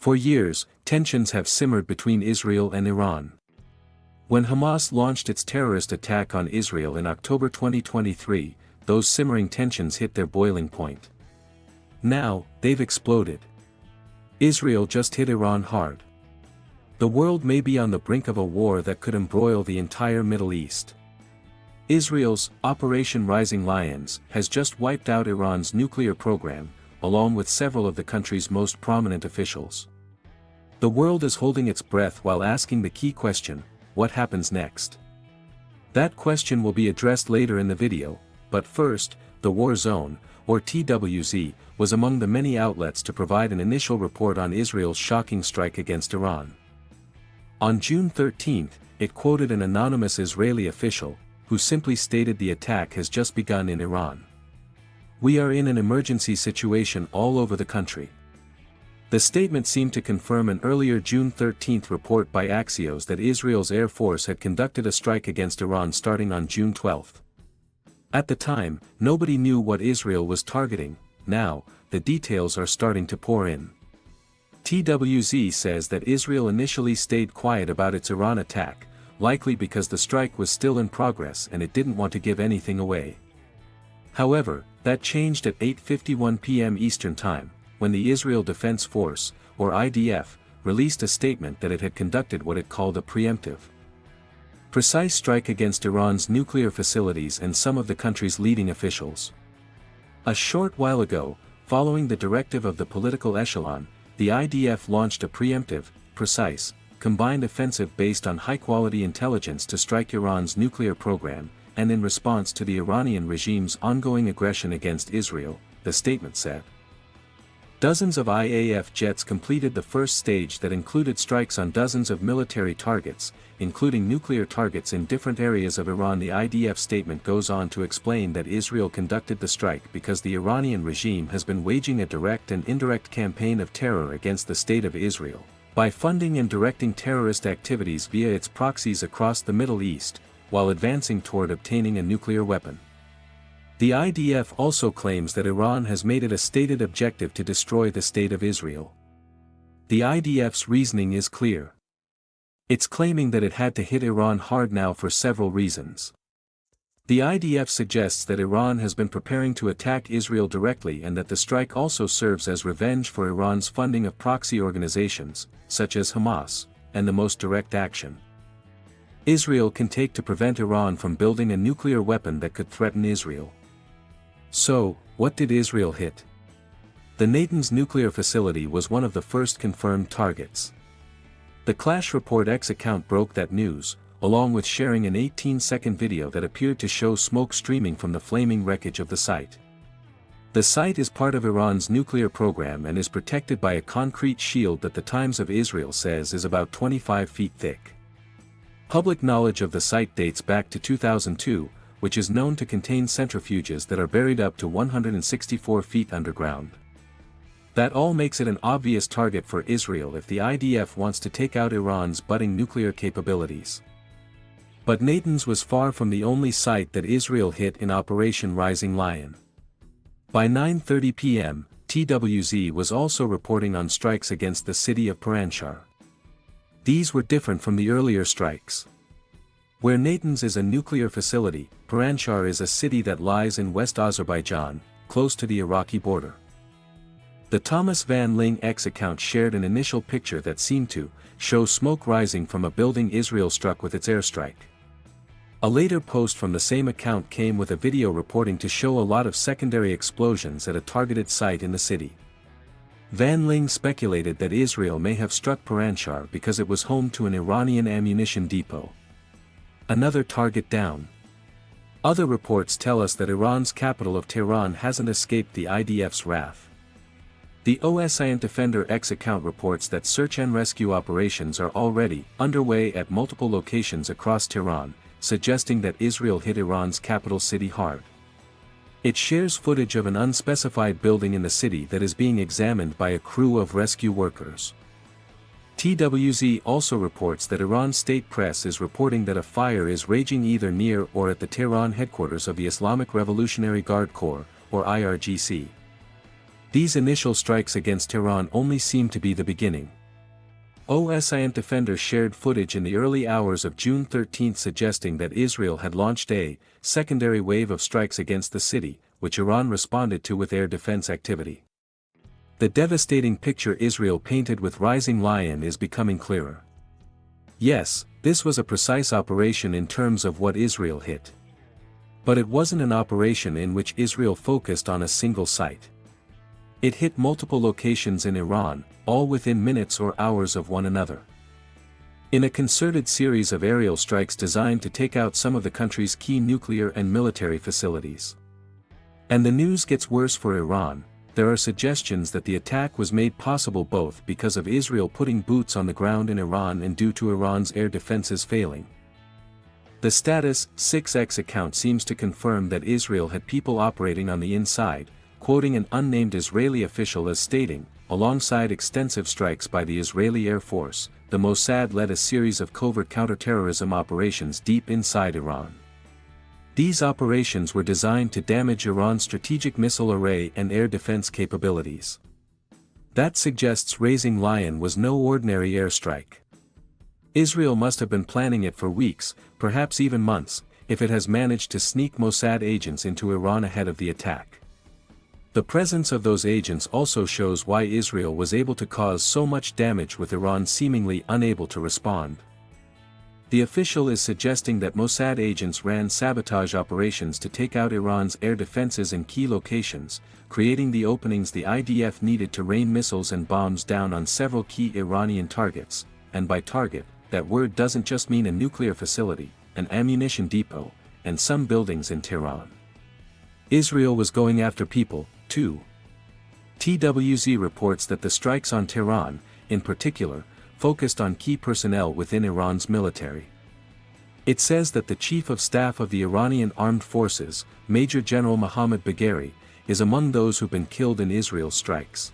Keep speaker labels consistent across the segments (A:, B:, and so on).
A: For years, tensions have simmered between Israel and Iran. When Hamas launched its terrorist attack on Israel in October 2023, those simmering tensions hit their boiling point. Now, they've exploded. Israel just hit Iran hard. The world may be on the brink of a war that could embroil the entire Middle East. Israel's Operation Rising Lions has just wiped out Iran's nuclear program, along with several of the country's most prominent officials. The world is holding its breath while asking the key question: what happens next? That question will be addressed later in the video, but first, the War Zone, or TWZ, was among the many outlets to provide an initial report on Israel's shocking strike against Iran. On June 13, it quoted an anonymous Israeli official, who simply stated the attack has just begun in Iran. "We are in an emergency situation all over the country." The statement seemed to confirm an earlier June 13 report by Axios that Israel's Air Force had conducted a strike against Iran starting on June 12. At the time, nobody knew what Israel was targeting. Now, the details are starting to pour in. TWZ says that Israel initially stayed quiet about its Iran attack, likely because the strike was still in progress and it didn't want to give anything away. However, that changed at 8:51 p.m. Eastern Time, when the Israel Defense Force, or IDF, released a statement that it had conducted what it called a preemptive, precise strike against Iran's nuclear facilities and some of the country's leading officials. A short while ago, following the directive of the political echelon, the IDF launched a preemptive, precise, combined offensive based on high-quality intelligence to strike Iran's nuclear program, and in response to the Iranian regime's ongoing aggression against Israel, the statement said. Dozens of IAF jets completed the first stage that included strikes on dozens of military targets, including nuclear targets in different areas of Iran. The IDF statement goes on to explain that Israel conducted the strike because the Iranian regime has been waging a direct and indirect campaign of terror against the state of Israel, by funding and directing terrorist activities via its proxies across the Middle East, while advancing toward obtaining a nuclear weapon. The IDF also claims that Iran has made it a stated objective to destroy the state of Israel. The IDF's reasoning is clear. It's claiming that it had to hit Iran hard now for several reasons. The IDF suggests that Iran has been preparing to attack Israel directly and that the strike also serves as revenge for Iran's funding of proxy organizations, such as Hamas, and the most direct action Israel can take to prevent Iran from building a nuclear weapon that could threaten Israel. So, what did Israel hit? The Natanz nuclear facility was one of the first confirmed targets. The Clash Report X account broke that news, along with sharing an 18-second video that appeared to show smoke streaming from the flaming wreckage of the site. The site is part of Iran's nuclear program and is protected by a concrete shield that the Times of Israel says is about 25 feet thick. Public knowledge of the site dates back to 2002, which is known to contain centrifuges that are buried up to 164 feet underground. That all makes it an obvious target for Israel if the IDF wants to take out Iran's budding nuclear capabilities. But Natanz was far from the only site that Israel hit in Operation Rising Lion. By 9:30 p.m., TWZ was also reporting on strikes against the city of Paranshar. These were different from the earlier strikes. Where Natanz is a nuclear facility, Paranshar is a city that lies in West Azerbaijan, close to the Iraqi border. The Thomas Van Ling X account shared an initial picture that seemed to show smoke rising from a building Israel struck with its airstrike. A later post from the same account came with a video reporting to show a lot of secondary explosions at a targeted site in the city. Van Ling speculated that Israel may have struck Paranshar because it was home to an Iranian ammunition depot. Another target down. Other reports tell us that Iran's capital of Tehran hasn't escaped the IDF's wrath. The OSINT Defender X account reports that search and rescue operations are already underway at multiple locations across Tehran, suggesting that Israel hit Iran's capital city hard. It shares footage of an unspecified building in the city that is being examined by a crew of rescue workers. TWZ also reports that Iran's state press is reporting that a fire is raging either near or at the Tehran headquarters of the Islamic Revolutionary Guard Corps, or IRGC. These initial strikes against Tehran only seem to be the beginning. OSINT Defender shared footage in the early hours of June 13 suggesting that Israel had launched a secondary wave of strikes against the city, which Iran responded to with air defense activity. The devastating picture Israel painted with Rising Lion is becoming clearer. Yes, this was a precise operation in terms of what Israel hit. But it wasn't an operation in which Israel focused on a single site. It hit multiple locations in Iran, all within minutes or hours of one another. In a concerted series of aerial strikes designed to take out some of the country's key nuclear and military facilities. And the news gets worse for Iran. There are suggestions that the attack was made possible both because of Israel putting boots on the ground in Iran and due to Iran's air defenses failing. The Status 6X account seems to confirm that Israel had people operating on the inside, quoting an unnamed Israeli official as stating, alongside extensive strikes by the Israeli Air Force, the Mossad led a series of covert counterterrorism operations deep inside Iran. These operations were designed to damage Iran's strategic missile array and air defense capabilities. That suggests Rising Lion was no ordinary airstrike. Israel must have been planning it for weeks, perhaps even months, if it has managed to sneak Mossad agents into Iran ahead of the attack. The presence of those agents also shows why Israel was able to cause so much damage with Iran seemingly unable to respond. The official is suggesting that Mossad agents ran sabotage operations to take out Iran's air defenses in key locations, creating the openings the IDF needed to rain missiles and bombs down on several key Iranian targets, and by target, that word doesn't just mean a nuclear facility, an ammunition depot, and some buildings in Tehran. Israel was going after people, too. TWZ reports that the strikes on Tehran, in particular, focused on key personnel within Iran's military. It says that the Chief of Staff of the Iranian Armed Forces, Major General Mohammad Bagheri, is among those who've been killed in Israel's strikes.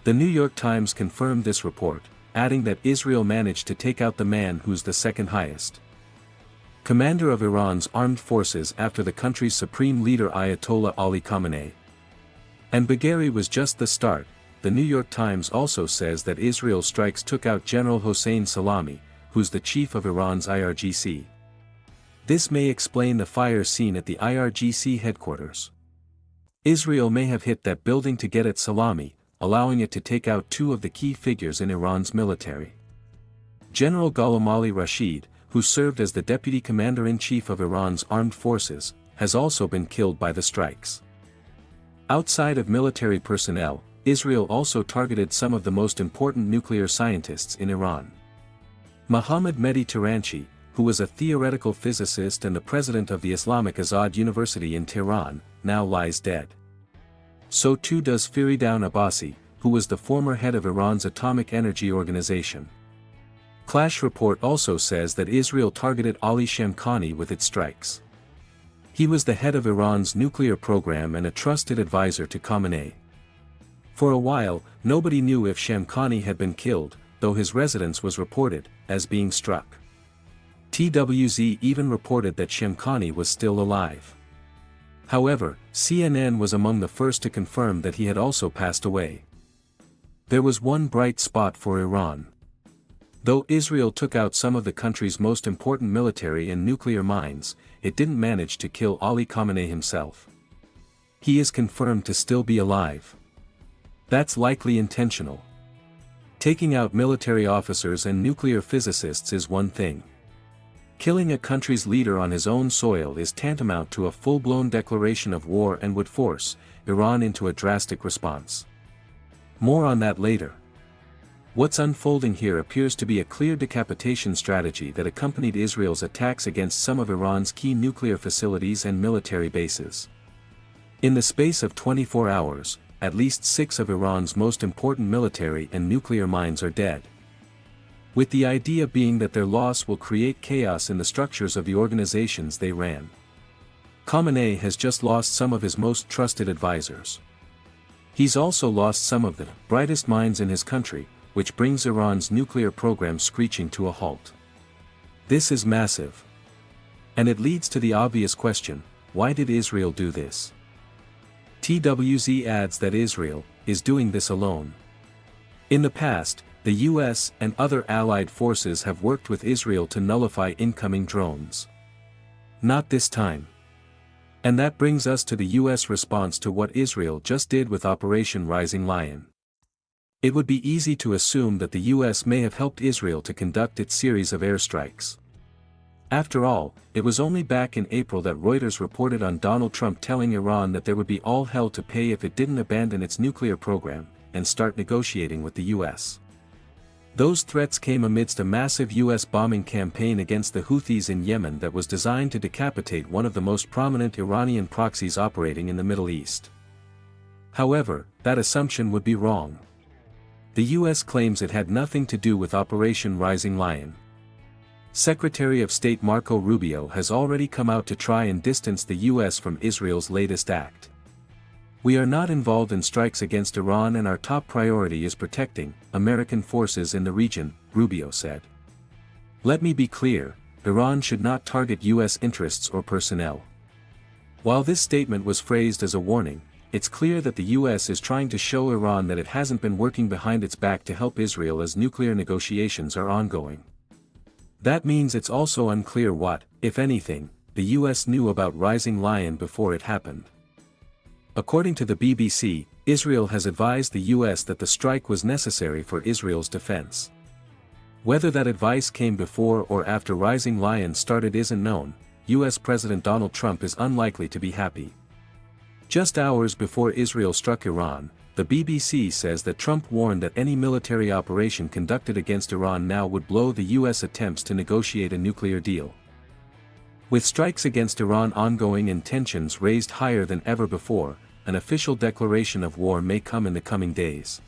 A: The New York Times confirmed this report, adding that Israel managed to take out the man who's the second highest commander of Iran's armed forces after the country's supreme leader Ayatollah Ali Khamenei. And Bagheri was just the start. The New York Times also says that Israel's strikes took out General Hossein Salami, who's the chief of Iran's IRGC. This may explain the fire seen at the IRGC headquarters. Israel may have hit that building to get at Salami, allowing it to take out two of the key figures in Iran's military. General Ghulam Ali Rashid, who served as the deputy commander-in-chief of Iran's armed forces, has also been killed by the strikes. Outside of military personnel, Israel also targeted some of the most important nuclear scientists in Iran. Mohammad Mehdi Taranchi, who was a theoretical physicist and the president of the Islamic Azad University in Tehran, now lies dead. So too does Firidown Abbasi, who was the former head of Iran's Atomic Energy Organization. Clash report also says that Israel targeted Ali Shamkhani with its strikes. He was the head of Iran's nuclear program and a trusted advisor to Khamenei. For a while, nobody knew if Shamkhani had been killed, though his residence was reported as being struck. TWZ even reported that Shamkhani was still alive. However, CNN was among the first to confirm that he had also passed away. There was one bright spot for Iran. Though Israel took out some of the country's most important military and nuclear minds, it didn't manage to kill Ali Khamenei himself. He is confirmed to still be alive. That's likely intentional. Taking out military officers and nuclear physicists is one thing. Killing a country's leader on his own soil is tantamount to a full-blown declaration of war and would force Iran into a drastic response. More on that later. What's unfolding here appears to be a clear decapitation strategy that accompanied Israel's attacks against some of Iran's key nuclear facilities and military bases. In the space of 24 hours, at least 6 of Iran's most important military and nuclear minds are dead. With the idea being that their loss will create chaos in the structures of the organizations they ran. Khamenei has just lost some of his most trusted advisors. He's also lost some of the brightest minds in his country, which brings Iran's nuclear program screeching to a halt. This is massive. And it leads to the obvious question, why did Israel do this? TWZ adds that Israel is doing this alone. In the past, the US and other allied forces have worked with Israel to nullify incoming drones. Not this time. And that brings us to the US response to what Israel just did with Operation Rising Lion. It would be easy to assume that the US may have helped Israel to conduct its series of airstrikes. After all, it was only back in April that Reuters reported on Donald Trump telling Iran that there would be all hell to pay if it didn't abandon its nuclear program and start negotiating with the US. Those threats came amidst a massive US bombing campaign against the Houthis in Yemen that was designed to decapitate one of the most prominent Iranian proxies operating in the Middle East. However, that assumption would be wrong. The US claims it had nothing to do with Operation Rising Lion. Secretary of State Marco Rubio has already come out to try and distance the US from Israel's latest act. "We are not involved in strikes against Iran and our top priority is protecting American forces in the region," Rubio said. "Let me be clear, Iran should not target US interests or personnel." While this statement was phrased as a warning, it's clear that the US is trying to show Iran that it hasn't been working behind its back to help Israel as nuclear negotiations are ongoing. That means it's also unclear what, if anything, the US knew about Rising Lion before it happened. According to the BBC, Israel has advised the US that the strike was necessary for Israel's defense. Whether that advice came before or after Rising Lion started isn't known. US President Donald Trump is unlikely to be happy. Just hours before Israel struck Iran, the BBC says that Trump warned that any military operation conducted against Iran now would blow the US attempts to negotiate a nuclear deal. With strikes against Iran ongoing and tensions raised higher than ever before, an official declaration of war may come in the coming days.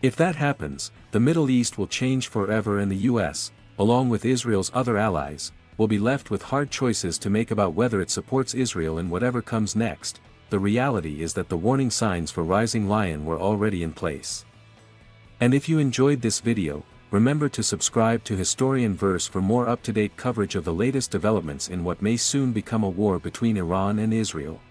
A: If that happens, the Middle East will change forever and the US, along with Israel's other allies, will be left with hard choices to make about whether it supports Israel in whatever comes next. The reality is that the warning signs for Rising Lion were already in place. And if you enjoyed this video, remember to subscribe to Historian Verse for more up-to-date coverage of the latest developments in what may soon become a war between Iran and Israel.